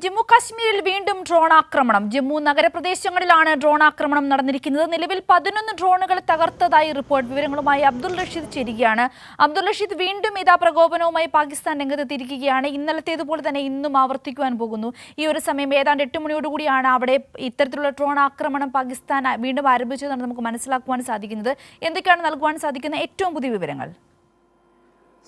ജമ്മു കാശ്മീരിൽ വീണ്ടും ഡ്രോൺ ആക്രമണം. ജമ്മു നഗരപ്രദേശങ്ങളിലാണ് ഡ്രോൺ ആക്രമണം നടന്നിരിക്കുന്നത്. നിലവിൽ 11 ഡ്രോണുകൾ തകർത്തതായി റിപ്പോർട്ട്. വിവരങ്ങളുമായി അബ്ദുൾ റഷീദ് ചേരുകയാണ്. അബ്ദുൾ റഷീദ്, വീണ്ടും ഇതാ പ്രകോപനവുമായി പാകിസ്ഥാൻ രംഗത്തെത്തിയിരിക്കുകയാണ്. ഇന്നലത്തേതുപോലെ തന്നെ ഇന്നും ആവർത്തിക്കുവാൻ പോകുന്നു. ഈ ഒരു സമയം ഏതാണ്ട് 8 മണിയോടുകൂടിയാണ് അവിടെ ഇത്തരത്തിലുള്ള ഡ്രോൺ ആക്രമണം പാകിസ്ഥാൻ വീണ്ടും ആരംഭിച്ചതെന്നാണ് നമുക്ക് മനസ്സിലാക്കുവാൻ സാധിക്കുന്നത്. എന്തൊക്കെയാണ് നൽകുവാൻ സാധിക്കുന്ന ഏറ്റവും പുതിയ വിവരങ്ങൾ?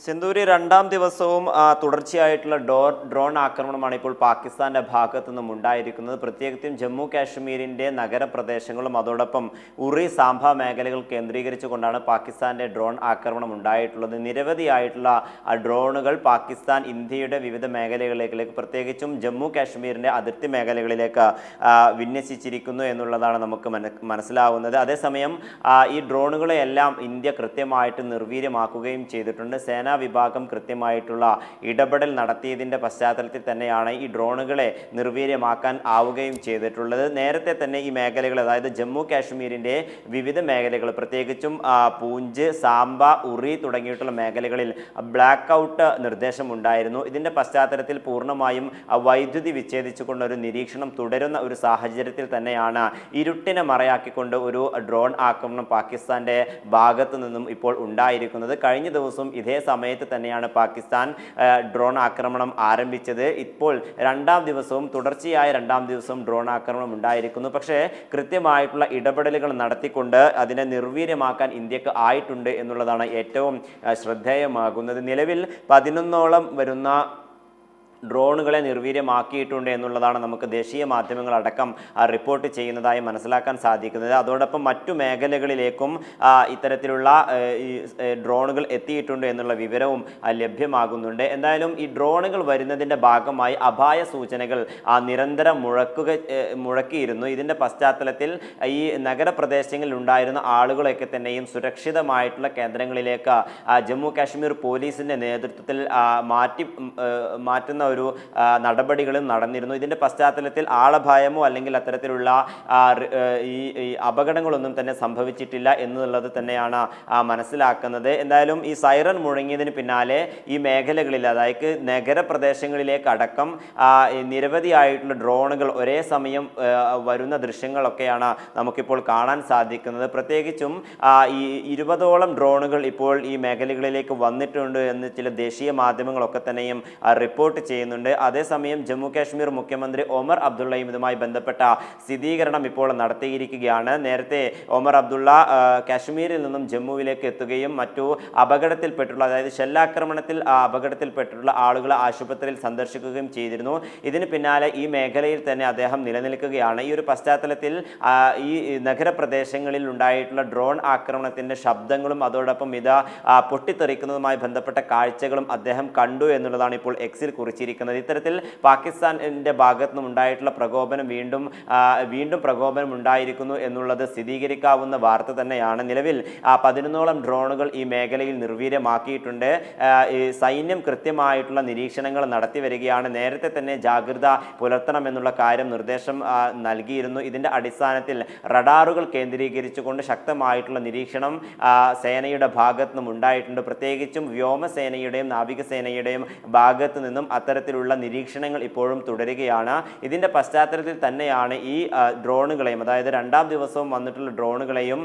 സിന്ധൂരി, രണ്ടാം ദിവസവും തുടർച്ചയായിട്ടുള്ള ഡ്രോൺ ആക്രമണമാണ് ഇപ്പോൾ പാകിസ്ഥാന്റെ ഭാഗത്തു നിന്നും ഉണ്ടായിരിക്കുന്നത്. പ്രത്യേകിച്ചും ജമ്മു കാശ്മീരിന്റെ നഗരപ്രദേശങ്ങളും അതോടൊപ്പം ഉറി സാംബ മേഖലകൾ കേന്ദ്രീകരിച്ചുകൊണ്ടാണ് പാകിസ്ഥാന്റെ ഡ്രോൺ ആക്രമണം ഉണ്ടായിട്ടുള്ളത്. നിരവധിയായിട്ടുള്ള ഡ്രോണുകൾ പാകിസ്ഥാൻ ഇന്ത്യയുടെ വിവിധ മേഖലകളിലേക്ക്, പ്രത്യേകിച്ചും ജമ്മു കാശ്മീരിന്റെ അതിർത്തി മേഖലകളിലേക്ക് വിന്യസിച്ചിരിക്കുന്നു എന്നുള്ളതാണ് നമുക്ക് മനസ്സിലാവുന്നത്. അതേസമയം ഈ ഡ്രോണുകളെയെല്ലാം ഇന്ത്യ കൃത്യമായിട്ട് നിർവീര്യമാക്കുകയും ചെയ്തിട്ടുണ്ട്. സേനാ വിഭാഗം കൃത്യമായിട്ടുള്ള ഇടപെടൽ നടത്തിയതിൻ്റെ പശ്ചാത്തലത്തിൽ തന്നെയാണ് ഈ ഡ്രോണുകളെ നിർവീര്യമാക്കാൻ ആവുകയും ചെയ്തിട്ടുള്ളത്. നേരത്തെ തന്നെ ഈ മേഖലകൾ, അതായത് ജമ്മു കാശ്മീരിൻ്റെ വിവിധ മേഖലകൾ, പ്രത്യേകിച്ചും പൂഞ്ച്, സാംബ, ഉറി തുടങ്ങിയിട്ടുള്ള മേഖലകളിൽ ബ്ലാക്ക് ഔട്ട് നിർദ്ദേശമുണ്ടായിരുന്നു. ഇതിൻ്റെ പശ്ചാത്തലത്തിൽ പൂർണ്ണമായും വൈദ്യുതി വിച്ഛേദിച്ചുകൊണ്ടൊരു നിരീക്ഷണം തുടരുന്ന ഒരു സാഹചര്യത്തിൽ തന്നെയാണ് ഇരുട്ടിനെ മറയാക്കിക്കൊണ്ട് ഒരു ഡ്രോൺ ആക്രമണം പാകിസ്ഥാൻ്റെ ഭാഗത്തു നിന്നും ഇപ്പോൾ ഉണ്ടായിരിക്കുന്നത്. കഴിഞ്ഞ ദിവസം ഇതേ സമയത്ത് തന്നെയാണ് പാകിസ്ഥാൻ ഡ്രോൺ ആക്രമണം ആരംഭിച്ചത്. ഇപ്പോൾ തുടർച്ചയായ രണ്ടാം ദിവസവും ഡ്രോൺ ആക്രമണം ഉണ്ടായിരിക്കുന്നു. പക്ഷേ കൃത്യമായിട്ടുള്ള ഇടപെടലുകൾ നടത്തിക്കൊണ്ട് അതിനെ നിർവീര്യമാക്കാൻ ഇന്ത്യക്ക് ആയിട്ടുണ്ട് എന്നുള്ളതാണ് ഏറ്റവും ശ്രദ്ധേയമാകുന്നത്. നിലവിൽ 11ഓളം വരുന്ന ഡ്രോണുകളെ നിർവീര്യമാക്കിയിട്ടുണ്ട് എന്നുള്ളതാണ് നമുക്ക് ദേശീയ മാധ്യമങ്ങളടക്കം റിപ്പോർട്ട് ചെയ്യുന്നതായി മനസ്സിലാക്കാൻ സാധിക്കുന്നത്. അതോടൊപ്പം മറ്റു മേഖലകളിലേക്കും ഇത്തരത്തിലുള്ള ഡ്രോണുകൾ എത്തിയിട്ടുണ്ട് എന്നുള്ള വിവരവും ലഭ്യമാകുന്നുണ്ട്. എന്തായാലും ഈ ഡ്രോണുകൾ വരുന്നതിൻ്റെ ഭാഗമായി അപായ സൂചനകൾ നിരന്തരം മുഴക്കിയിരുന്നു. ഇതിൻ്റെ പശ്ചാത്തലത്തിൽ ഈ നഗരപ്രദേശങ്ങളിൽ ഉണ്ടായിരുന്ന ആളുകളൊക്കെ തന്നെയും സുരക്ഷിതമായിട്ടുള്ള കേന്ദ്രങ്ങളിലേക്ക് ജമ്മു കാശ്മീർ പോലീസിൻ്റെ നേതൃത്വത്തിൽ മാറ്റുന്ന ഒരു നടപടികളും നടന്നിരുന്നു. ഇതിന്റെ പശ്ചാത്തലത്തിൽ ആളഭയമോ അല്ലെങ്കിൽ അത്തരത്തിലുള്ള ഈ അപകടങ്ങളൊന്നും തന്നെ സംഭവിച്ചിട്ടില്ല എന്നുള്ളത് തന്നെയാണ് മനസ്സിലാക്കുന്നത്. എന്തായാലും ഈ സൈറൻ മുഴങ്ങിയതിന് പിന്നാലെ ഈ മേഖലകളിൽ, അതായത് നഗരപ്രദേശങ്ങളിലേക്ക് അടക്കം നിരവധിയായിട്ടുള്ള ഡ്രോണുകൾ ഒരേ സമയം വരുന്ന ദൃശ്യങ്ങളൊക്കെയാണ് നമുക്കിപ്പോൾ കാണാൻ സാധിക്കുന്നത്. പ്രത്യേകിച്ചും ഈ 20ഓളം ഡ്രോണുകൾ ഇപ്പോൾ ഈ മേഖലകളിലേക്ക് വന്നിട്ടുണ്ട് എന്ന് ചില ദേശീയ മാധ്യമങ്ങളൊക്കെ തന്നെയും റിപ്പോർട്ട് ചെയ്യുന്നുണ്ട്. അതേസമയം ജമ്മു കാശ്മീർ മുഖ്യമന്ത്രി ഒമർ അബ്ദുള്ളയും ഇതുമായി ബന്ധപ്പെട്ട സ്ഥിരീകരണം ഇപ്പോൾ നടത്തിയിരിക്കുകയാണ്. നേരത്തെ ഒമർ അബ്ദുള്ള കാശ്മീരിൽ നിന്നും ജമ്മുവിലേക്ക് എത്തുകയും മറ്റു അപകടത്തിൽപ്പെട്ടുള്ള, അതായത് ഷെല്ലാക്രമണത്തിൽ അപകടത്തിൽപ്പെട്ടിട്ടുള്ള ആളുകളെ ആശുപത്രിയിൽ സന്ദർശിക്കുകയും ചെയ്തിരുന്നു. ഇതിന് പിന്നാലെ ഈ മേഖലയിൽ തന്നെ അദ്ദേഹം നിലനിൽക്കുകയാണ്. ഈ ഒരു പശ്ചാത്തലത്തിൽ ഈ നഗരപ്രദേശങ്ങളിൽ ഉണ്ടായിട്ടുള്ള ഡ്രോൺ ആക്രമണത്തിന്റെ ശബ്ദങ്ങളും അതോടൊപ്പം ഇത് പൊട്ടിത്തെറിക്കുന്നതുമായി ബന്ധപ്പെട്ട കാഴ്ചകളും അദ്ദേഹം കണ്ടു എന്നുള്ളതാണ് ഇപ്പോൾ എക്സിൽ കുറിച്ചിരിക്കുന്നത്. ഇത്തരത്തിൽ പാകിസ്ഥാന്റെ ഭാഗത്തു നിന്നും ഉണ്ടായിട്ടുള്ള പ്രകോപനം വീണ്ടും പ്രകോപനം ഉണ്ടായിരിക്കുന്നു എന്നുള്ളത് സ്ഥിരീകരിക്കാവുന്ന വാർത്ത തന്നെയാണ്. നിലവിൽ 11ഓളം ഡ്രോണുകൾ ഈ മേഖലയിൽ നിർവീര്യമാക്കിയിട്ടുണ്ട്. സൈന്യം കൃത്യമായിട്ടുള്ള നിരീക്ഷണങ്ങൾ നടത്തി വരികയാണ്. നേരത്തെ തന്നെ ജാഗ്രത പുലർത്തണമെന്നുള്ള നിർദ്ദേശം നൽകിയിരുന്നു. ഇതിന്റെ അടിസ്ഥാനത്തിൽ റഡാറുകൾ കേന്ദ്രീകരിച്ചുകൊണ്ട് ശക്തമായിട്ടുള്ള നിരീക്ഷണം സേനയുടെ ഭാഗത്തു നിന്നും ഉണ്ടായിട്ടുണ്ട്. പ്രത്യേകിച്ചും വ്യോമസേനയുടെയും നാവികസേനയുടെയും ഭാഗത്തു നിന്നും അത്തരത്തിലുള്ള നിരീക്ഷണങ്ങൾ ഇപ്പോഴും തുടരുകയാണ്. ഇതിന്റെ പശ്ചാത്തലത്തിൽ തന്നെയാണ് ഈ ഡ്രോണുകളെയും, അതായത് രണ്ടാം ദിവസവും വന്നിട്ടുള്ള ഡ്രോണുകളെയും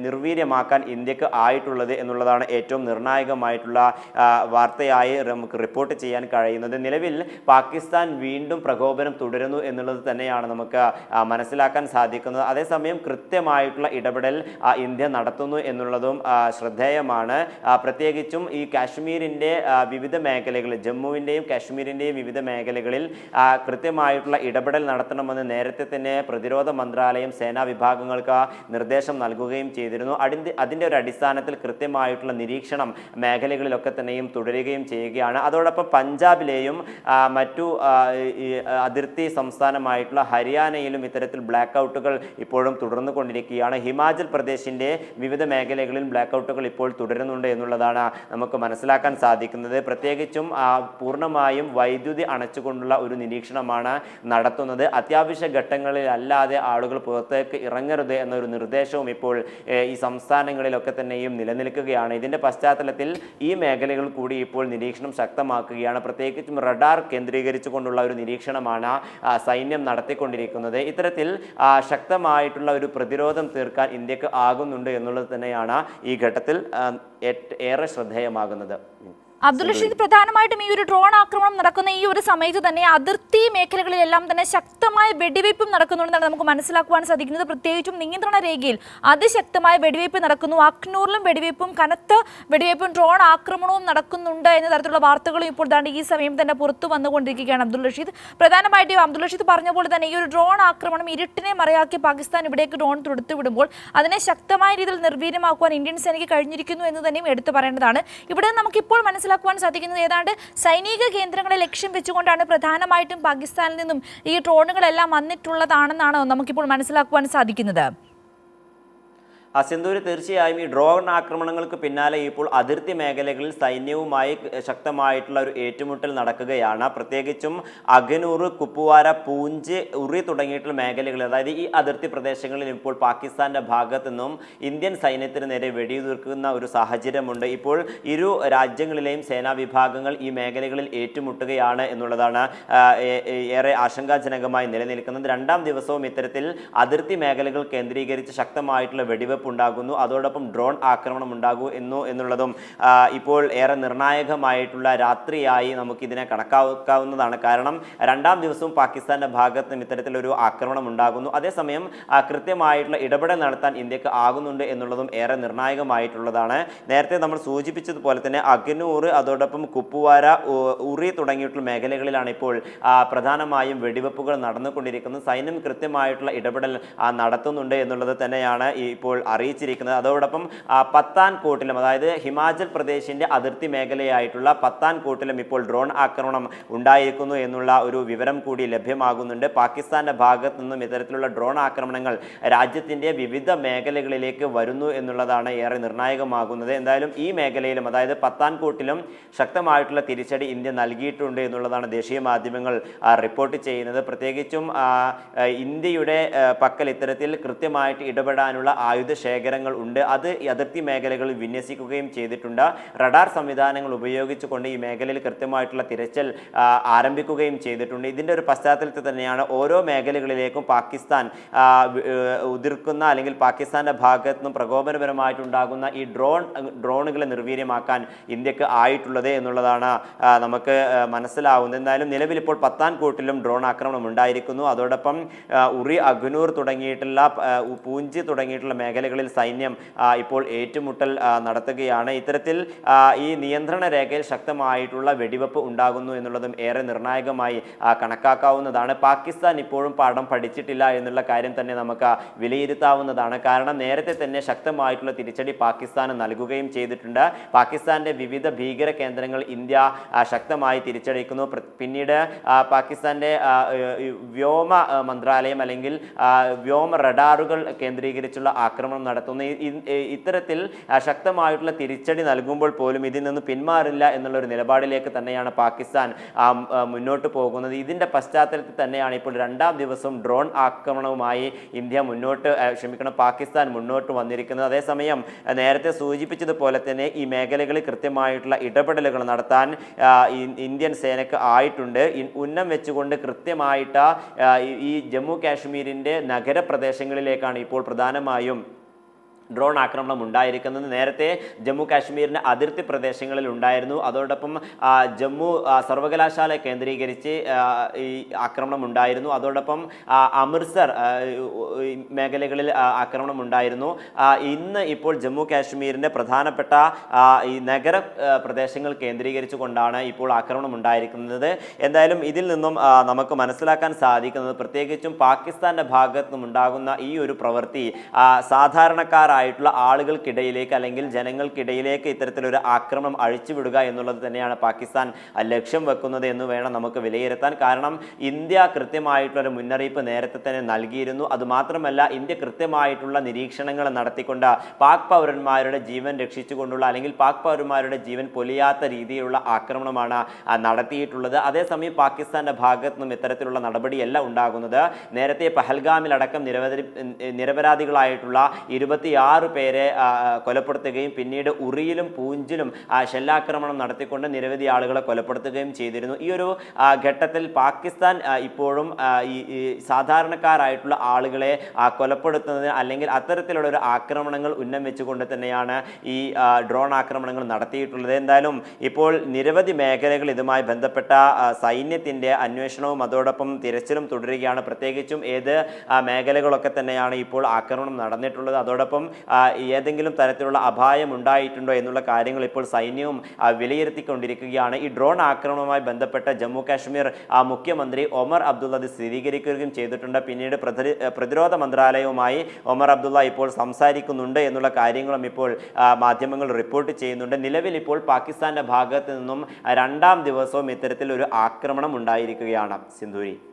നിർവീര്യമാക്കാൻ ഇന്ത്യക്ക് ആയിട്ടുള്ളത് എന്നുള്ളതാണ് ഏറ്റവും നിർണായകമായിട്ടുള്ള വാർത്തയായി നമുക്ക് റിപ്പോർട്ട് ചെയ്യാൻ കഴിയുന്നത്. നിലവിൽ പാകിസ്ഥാൻ വീണ്ടും പ്രകോപനം തുടരുന്നു എന്നുള്ളത് തന്നെയാണ് നമുക്ക് മനസ്സിലാക്കാൻ സാധിക്കുന്നത്. അതേസമയം കൃത്യമായിട്ടുള്ള ഇടപെടൽ ഇന്ത്യ നടത്തുന്നു എന്നുള്ളതും ശ്രദ്ധേയമാണ്. പ്രത്യേകിച്ചും ഈ കാശ്മീരിൻ്റെ വിവിധ മേഖലകളിൽ, ജമ്മുവിൻ്റെയും കാശ്മീരിൻ്റെയും വിവിധ മേഖലകളിൽ കൃത്യമായിട്ടുള്ള ഇടപെടൽ നടത്തണമെന്ന് നേരത്തെ തന്നെ പ്രതിരോധ മന്ത്രാലയം സേനാ വിഭാഗങ്ങൾക്ക് നിർദ്ദേശം നൽകുകയും ചെയ്തിരുന്നു. അതിൻ്റെ ഒരു അടിസ്ഥാനത്തിൽ കൃത്യമായിട്ടുള്ള നിരീക്ഷണം മേഖലകളിലൊക്കെ തന്നെയും തുടരുകയും ചെയ്യുകയാണ്. അതോടൊപ്പം പഞ്ചാബിലെയും മറ്റു അതിർത്തി സംസ്ഥാനമായിട്ടുള്ള ഹരിയാനയിലും ഇത്തരത്തിൽ ബ്ലാക്ക് ഔട്ടുകൾ ഇപ്പോഴും തുടർന്നു കൊണ്ടിരിക്കുകയാണ്. ഹിമാചൽ പ്രദേശിൻ്റെ വിവിധ മേഖലകളിൽ ബ്ലാക്ക് ഔട്ടുകൾ ഇപ്പോൾ തുടരുന്നുണ്ട് എന്നുള്ളതാണ് നമുക്ക് മനസ്സിലാക്കാൻ സാധിക്കുന്നത്. പ്രത്യേകിച്ചും പൂർണ്ണമായും വൈദ്യുതി അണച്ചുകൊണ്ടുള്ള ഒരു നിരീക്ഷണമാണ് നടത്തുന്നത്. അത്യാവശ്യ ഘട്ടങ്ങളിലല്ലാതെ ആളുകൾ പുറത്തേക്ക് ഇറങ്ങരുത് എന്നൊരു നിർദ്ദേശവും ഇപ്പോൾ ഈ സംസ്ഥാനങ്ങളിലൊക്കെ തന്നെയും നിലനിൽക്കുകയാണ്. ഇതിന്റെ പശ്ചാത്തലത്തിൽ ഈ മേഖലകൾ കൂടി ഇപ്പോൾ നിരീക്ഷണം ശക്തമാക്കുകയാണ്. പ്രത്യേകിച്ചും റഡാർ കേന്ദ്രീകരിച്ചുകൊണ്ടുള്ള ഒരു നിരീക്ഷണമാണ് സൈന്യം നടത്തിക്കൊണ്ടിരിക്കുന്നത്. ഇത്തരത്തിൽ ശക്തമായിട്ടുള്ള ഒരു പ്രതിരോധം തീർക്കാൻ ഇന്ത്യക്ക് ആകുന്നുണ്ട് എന്നുള്ളത് തന്നെയാണ് ഈ ഘട്ടത്തിൽ ഏറെ ശ്രദ്ധേയമാകുന്നത്. അബ്ദുൾ റഷീദ്, പ്രധാനമായിട്ടും ഈ ഒരു ഡ്രോൺ ആക്രമണം നടക്കുന്ന ഈ ഒരു സമയത്ത് തന്നെ അതിർത്തി മേഖലകളിലെല്ലാം തന്നെ ശക്തമായ വെടിവയ്പും നടക്കുന്നുണ്ടെന്നാണ് നമുക്ക് മനസ്സിലാക്കുവാൻ സാധിക്കുന്നത്. പ്രത്യേകിച്ചും നിയന്ത്രണ രേഖയിൽ അതിശക്തമായ വെടിവയ്പ് നടക്കുന്നു. അഖ്നൂറിലും വെടിവയ്പും കനത്ത വെടിവയ്പും ഡ്രോൺ ആക്രമണവും നടക്കുന്നുണ്ട് എന്ന തരത്തിലുള്ള വാർത്തകളും ഇപ്പോൾ ഈ സമയം തന്നെ പുറത്തു വന്നുകൊണ്ടിരിക്കുകയാണ്. അബ്ദുൾ റഷീദ്, പ്രധാനമായിട്ടും അബ്ദുൾ റഷീദ് പറഞ്ഞ പോലെ തന്നെ ഈ ഒരു ഡ്രോൺ ആക്രമണം ഇരുട്ടിനെ മറയാക്കി പാകിസ്ഥാൻ ഇവിടേക്ക് ഡ്രോൺ തൊടുത്തുവിടുമ്പോൾ അതിനെ ശക്തമായ രീതിയിൽ നിർവീര്യമാക്കുവാൻ ഇന്ത്യൻ സേനയ്ക്ക് കഴിഞ്ഞിരിക്കുന്നു എന്ന് തന്നെയും എടുത്തു പറയേണ്ടതാണ്. ഇവിടെ നമുക്കിപ്പോൾ മനസ്സിലാക്കുവാൻ സാധിക്കുന്നത് ഏതാണ്ട് സൈനിക കേന്ദ്രങ്ങളെ ലക്ഷ്യം വെച്ചുകൊണ്ടാണ് പ്രധാനമായിട്ടും പാകിസ്ഥാനിൽ നിന്നും ഈ ഡ്രോണുകളെല്ലാം വന്നിട്ടുള്ളതാണെന്നാണ് നമുക്കിപ്പോൾ മനസ്സിലാക്കുവാൻ സാധിക്കുന്നത്. സിന്ധൂര്, തീർച്ചയായും ഈ ഡ്രോൺ ആക്രമണങ്ങൾക്ക് പിന്നാലെ ഇപ്പോൾ അതിർത്തി മേഖലകളിൽ സൈന്യവുമായി ശക്തമായിട്ടുള്ള ഒരു ഏറ്റുമുട്ടൽ നടക്കുകയാണ്. പ്രത്യേകിച്ചും അഖനൂർ, കുപ്വാര, പൂഞ്ച്, ഉറി തുടങ്ങിയിട്ടുള്ള മേഖലകളിൽ, അതായത് ഈ അതിർത്തി പ്രദേശങ്ങളിൽ ഇപ്പോൾ പാകിസ്ഥാന്റെ ഭാഗത്തു നിന്നും ഇന്ത്യൻ സൈന്യത്തിന് നേരെ വെടിയുതിർക്കുന്ന ഒരു സാഹചര്യമുണ്ട്. ഇപ്പോൾ ഇരു രാജ്യങ്ങളിലെയും സേനാ വിഭാഗങ്ങൾ ഈ മേഖലകളിൽ ഏറ്റുമുട്ടുകയാണ് എന്നുള്ളതാണ് ഏറെ ആശങ്കാജനകമായി നിലനിൽക്കുന്നത്. രണ്ടാം ദിവസവും ഇത്തരത്തിൽ അതിർത്തി മേഖലകൾ കേന്ദ്രീകരിച്ച് ശക്തമായിട്ടുള്ള വെടിവെപ്പ് ഉണ്ടാകുന്നു. അതോടൊപ്പം ഡ്രോൺ ആക്രമണം എന്നുള്ളതും ഇപ്പോൾ ഏറെ നിർണായകമായിട്ടുള്ള രാത്രിയായി നമുക്കിതിനെ കണക്കാക്കാവുന്നതാണ്. കാരണം രണ്ടാം ദിവസവും പാകിസ്ഥാന്റെ ഭാഗത്ത് നിന്ന് ഇത്തരത്തിലൊരു ആക്രമണം ഉണ്ടാകുന്നു. അതേസമയം കൃത്യമായിട്ടുള്ള ഇടപെടൽ നടത്താൻ ഇന്ത്യക്ക് ആകുന്നുണ്ട് എന്നുള്ളതും ഏറെ നിർണായകമായിട്ടുള്ളതാണ്. നേരത്തെ നമ്മൾ സൂചിപ്പിച്ചതുപോലെ തന്നെ അഖനൂർ, അതോടൊപ്പം കുപ്വാര, ഉറി തുടങ്ങിയിട്ടുള്ള മേഖലകളിലാണ് ഇപ്പോൾ പ്രധാനമായും വെടിവെപ്പുകൾ നടന്നുകൊണ്ടിരിക്കുന്നത്. സൈന്യം കൃത്യമായിട്ടുള്ള ഇടപെടൽ നടത്തുന്നുണ്ട് എന്നുള്ളത് തന്നെയാണ് ഇപ്പോൾ അറിയിച്ചിരിക്കുന്നത്. അതോടൊപ്പം പത്താൻകോട്ടിലും, അതായത് ഹിമാചൽ പ്രദേശിന്റെ അതിർത്തി മേഖലയായിട്ടുള്ള പത്താൻകോട്ടിലും ഇപ്പോൾ ഡ്രോൺ ആക്രമണം ഉണ്ടായിരിക്കുന്നു എന്നുള്ള ഒരു വിവരം കൂടി ലഭ്യമാകുന്നുണ്ട്. പാകിസ്ഥാന്റെ ഭാഗത്തു നിന്നും ഇത്തരത്തിലുള്ള ഡ്രോൺ ആക്രമണങ്ങൾ രാജ്യത്തിന്റെ വിവിധ മേഖലകളിലേക്ക് വരുന്നു എന്നുള്ളതാണ് ഏറെ നിർണായകമാകുന്നത്. എന്തായാലും ഈ മേഖലയിലും, അതായത് പത്താൻകോട്ടിലും ശക്തമായിട്ടുള്ള തിരിച്ചടി ഇന്ത്യ നൽകിയിട്ടുണ്ട് എന്നുള്ളതാണ് ദേശീയ മാധ്യമങ്ങൾ റിപ്പോർട്ട് ചെയ്യുന്നത്. പ്രത്യേകിച്ചും ഇന്ത്യയുടെ പക്കൽ ഇത്തരത്തിൽ കൃത്യമായിട്ട് ഇടപെടാനുള്ള ആയുധ ശേഖരങ്ങൾ ഉണ്ട്. അത് അതിർത്തി മേഖലകളിൽ വിന്യസിക്കുകയും ചെയ്തിട്ടുണ്ട്. റഡാർ സംവിധാനങ്ങൾ ഉപയോഗിച്ചുകൊണ്ട് ഈ മേഖലയിൽ കൃത്യമായിട്ടുള്ള തിരച്ചിൽ ആരംഭിക്കുകയും ചെയ്തിട്ടുണ്ട്. ഇതിൻ്റെ ഒരു പശ്ചാത്തലത്തിൽ തന്നെയാണ് ഓരോ മേഖലകളിലേക്കും പാകിസ്ഥാൻ ഉതിർക്കുന്ന, അല്ലെങ്കിൽ പാകിസ്ഥാന്റെ ഭാഗത്തു നിന്നും പ്രകോപനപരമായിട്ടുണ്ടാകുന്ന ഈ ഡ്രോണുകളെ നിർവീര്യമാക്കാൻ ഇന്ത്യക്ക് ആയിട്ടുള്ളത് എന്നുള്ളതാണ് നമുക്ക് മനസ്സിലാവുന്നത്. എന്തായാലും നിലവിൽ ഇപ്പോൾ പത്താൻകോട്ടിലും ഡ്രോൺ ആക്രമണം ഉണ്ടായിരിക്കുന്നു. അതോടൊപ്പം ഉറി, അഖനൂർ തുടങ്ങിയിട്ടുള്ള, പൂഞ്ച് തുടങ്ങിയിട്ടുള്ള മേഖലകളിൽ സൈന്യം ഇപ്പോൾ ഏറ്റുമുട്ടൽ നടത്തുകയാണ്. ഇത്തരത്തിൽ ഈ നിയന്ത്രണ രേഖയിൽ ശക്തമായിട്ടുള്ള വെടിവെപ്പ് ഉണ്ടാകുന്നു എന്നുള്ളതും ഏറെ നിർണായകമായി കണക്കാക്കാവുന്നതാണ്. പാകിസ്ഥാൻ ഇപ്പോഴും പാഠം പഠിച്ചിട്ടില്ല എന്നുള്ള കാര്യം തന്നെ നമുക്ക് വിലയിരുത്താവുന്നതാണ്. കാരണം നേരത്തെ തന്നെ ശക്തമായിട്ടുള്ള തിരിച്ചടി പാകിസ്ഥാന് നൽകുകയും ചെയ്തിട്ടുണ്ട്. പാകിസ്ഥാന്റെ വിവിധ ഭീകര കേന്ദ്രങ്ങൾ ഇന്ത്യ ശക്തമായി തിരിച്ചടിക്കുന്നു. പിന്നീട് പാകിസ്ഥാന്റെ വ്യോമ മന്ത്രാലയം, അല്ലെങ്കിൽ വ്യോമ റഡാറുകൾ കേന്ദ്രീകരിച്ചുള്ള ആക്രമണം നടത്തുന്നു. ഇത്തരത്തിൽ ശക്തമായിട്ടുള്ള തിരിച്ചടി നൽകുമ്പോൾ പോലും ഇതിൽ നിന്ന് പിന്മാറില്ല എന്നുള്ളൊരു നിലപാടിലേക്ക് തന്നെയാണ് പാകിസ്ഥാൻ മുന്നോട്ട് പോകുന്നത്. ഇതിൻ്റെ പശ്ചാത്തലത്തിൽ തന്നെയാണ് ഇപ്പോൾ രണ്ടാം ദിവസം ഡ്രോൺ ആക്രമണവുമായി പാകിസ്ഥാൻ മുന്നോട്ട് വന്നിരിക്കുന്നത്. അതേസമയം നേരത്തെ സൂചിപ്പിച്ചതുപോലെ തന്നെ ഈ മേഖലകളിൽ കൃത്യമായിട്ടുള്ള ഇടപെടലുകൾ നടത്താൻ ഇന്ത്യൻ സേനയ്ക്ക് ആയിട്ടുണ്ട്. ഉന്നം വെച്ചുകൊണ്ട് കൃത്യമായിട്ട് ഈ ജമ്മു കാശ്മീരിൻ്റെ നഗരപ്രദേശങ്ങളിലേക്കാണ് ഇപ്പോൾ പ്രധാനമായും ഡ്രോൺ ആക്രമണം ഉണ്ടായിരിക്കുന്നത്. നേരത്തെ ജമ്മു കാശ്മീരിൻ്റെ അതിർത്തി പ്രദേശങ്ങളിൽ ഉണ്ടായിരുന്നു. അതോടൊപ്പം ജമ്മു സർവകലാശാല കേന്ദ്രീകരിച്ച് ഈ ആക്രമണം ഉണ്ടായിരുന്നു. അതോടൊപ്പം അമൃത്സർ മേഖലകളിൽ ആക്രമണം ഉണ്ടായിരുന്നു. ഇന്ന് ഇപ്പോൾ ജമ്മു കാശ്മീരിൻ്റെ പ്രധാനപ്പെട്ട ഈ നഗര പ്രദേശങ്ങൾ കേന്ദ്രീകരിച്ചു കൊണ്ടാണ് ഇപ്പോൾ ആക്രമണം ഉണ്ടായിരിക്കുന്നത്. എന്തായാലും ഇതിൽ നിന്നും നമുക്ക് മനസ്സിലാക്കാൻ സാധിക്കുന്നത്, പ്രത്യേകിച്ചും പാകിസ്ഥാൻ്റെ ഭാഗത്തു നിന്നും ഉണ്ടാകുന്ന ഈ ഒരു പ്രവൃത്തി സാധാരണക്കാരായ സാധാരണക്കാരായിട്ടുള്ള ആളുകൾക്കിടയിലേക്ക് അല്ലെങ്കിൽ ജനങ്ങൾക്കിടയിലേക്ക് ഇത്തരത്തിലൊരു ആക്രമണം അഴിച്ചുവിടുക എന്നുള്ളത് തന്നെയാണ് പാകിസ്ഥാൻ ലക്ഷ്യം വെക്കുന്നത് എന്ന് വേണം നമുക്ക് വിലയിരുത്താൻ. കാരണം ഇന്ത്യ കൃത്യമായിട്ടുള്ള മുന്നറിയിപ്പ് നേരത്തെ തന്നെ നൽകിയിരുന്നു. അതുമാത്രമല്ല, ഇന്ത്യ കൃത്യമായിട്ടുള്ള നിരീക്ഷണങ്ങൾ നടത്തിക്കൊണ്ട് പാക് പൗരന്മാരുടെ ജീവൻ രക്ഷിച്ചുകൊണ്ടുള്ള അല്ലെങ്കിൽ പാക് പൗരന്മാരുടെ ജീവൻ പൊലിയാത്ത രീതിയിലുള്ള ആക്രമണമാണ് നടത്തിയിട്ടുള്ളത്. അതേസമയം പാകിസ്ഥാന്റെ ഭാഗത്തു നിന്നും ഇത്തരത്തിലുള്ള നടപടിയല്ല ഉണ്ടാകുന്നത്. നേരത്തെ പഹൽഗാമിലടക്കം നിരപരാധികളായിട്ടുള്ള 26 പേരെ കൊലപ്പെടുത്തുകയും പിന്നീട് ഉറിയിലും പൂഞ്ചിലും ഷെല്ലാക്രമണം നടത്തിക്കൊണ്ട് നിരവധി ആളുകളെ കൊലപ്പെടുത്തുകയും ചെയ്തിരുന്നു. ഈ ഒരു ഘട്ടത്തിൽ പാകിസ്ഥാൻ ഇപ്പോഴും ഈ സാധാരണക്കാരായിട്ടുള്ള ആളുകളെ കൊലപ്പെടുത്തുന്നതിന് അല്ലെങ്കിൽ അത്തരത്തിലുള്ള ഒരു ആക്രമണങ്ങൾ ഉന്നം വെച്ചുകൊണ്ട് തന്നെയാണ് ഈ ഡ്രോൺ ആക്രമണങ്ങൾ നടത്തിയിട്ടുള്ളത്. എന്തായാലും ഇപ്പോൾ നിരവധി മേഖലകൾ ഇതുമായി ബന്ധപ്പെട്ട സൈന്യത്തിൻ്റെ അന്വേഷണവും അതോടൊപ്പം തിരച്ചിലും തുടരുകയാണ്. പ്രത്യേകിച്ചും ഏത് മേഖലകളൊക്കെ തന്നെയാണ് ഇപ്പോൾ ആക്രമണം നടന്നിട്ടുള്ളത്, അതോടൊപ്പം ഏതെങ്കിലും തരത്തിലുള്ള അപായം ഉണ്ടായിട്ടുണ്ടോ എന്നുള്ള കാര്യങ്ങൾ ഇപ്പോൾ സൈന്യവും വിലയിരുത്തിക്കൊണ്ടിരിക്കുകയാണ്. ഈ ഡ്രോൺ ആക്രമണവുമായി ബന്ധപ്പെട്ട ജമ്മു കാശ്മീർ മുഖ്യമന്ത്രി ഒമർ അബ്ദുള്ള അത് സ്ഥിരീകരിക്കുകയും ചെയ്തിട്ടുണ്ട്. പിന്നീട് പ്രതിരോധ മന്ത്രാലയവുമായി ഒമർ അബ്ദുള്ള ഇപ്പോൾ സംസാരിക്കുന്നുണ്ട് എന്നുള്ള കാര്യങ്ങളും ഇപ്പോൾ മാധ്യമങ്ങൾ റിപ്പോർട്ട് ചെയ്യുന്നുണ്ട്. നിലവിൽ ഇപ്പോൾ പാകിസ്ഥാന്റെ ഭാഗത്ത് നിന്നും 2ാം ദിവസവും ഇത്തരത്തിൽ ഒരു ആക്രമണം ഉണ്ടായിരിക്കുകയാണ്. സിന്ധൂരി.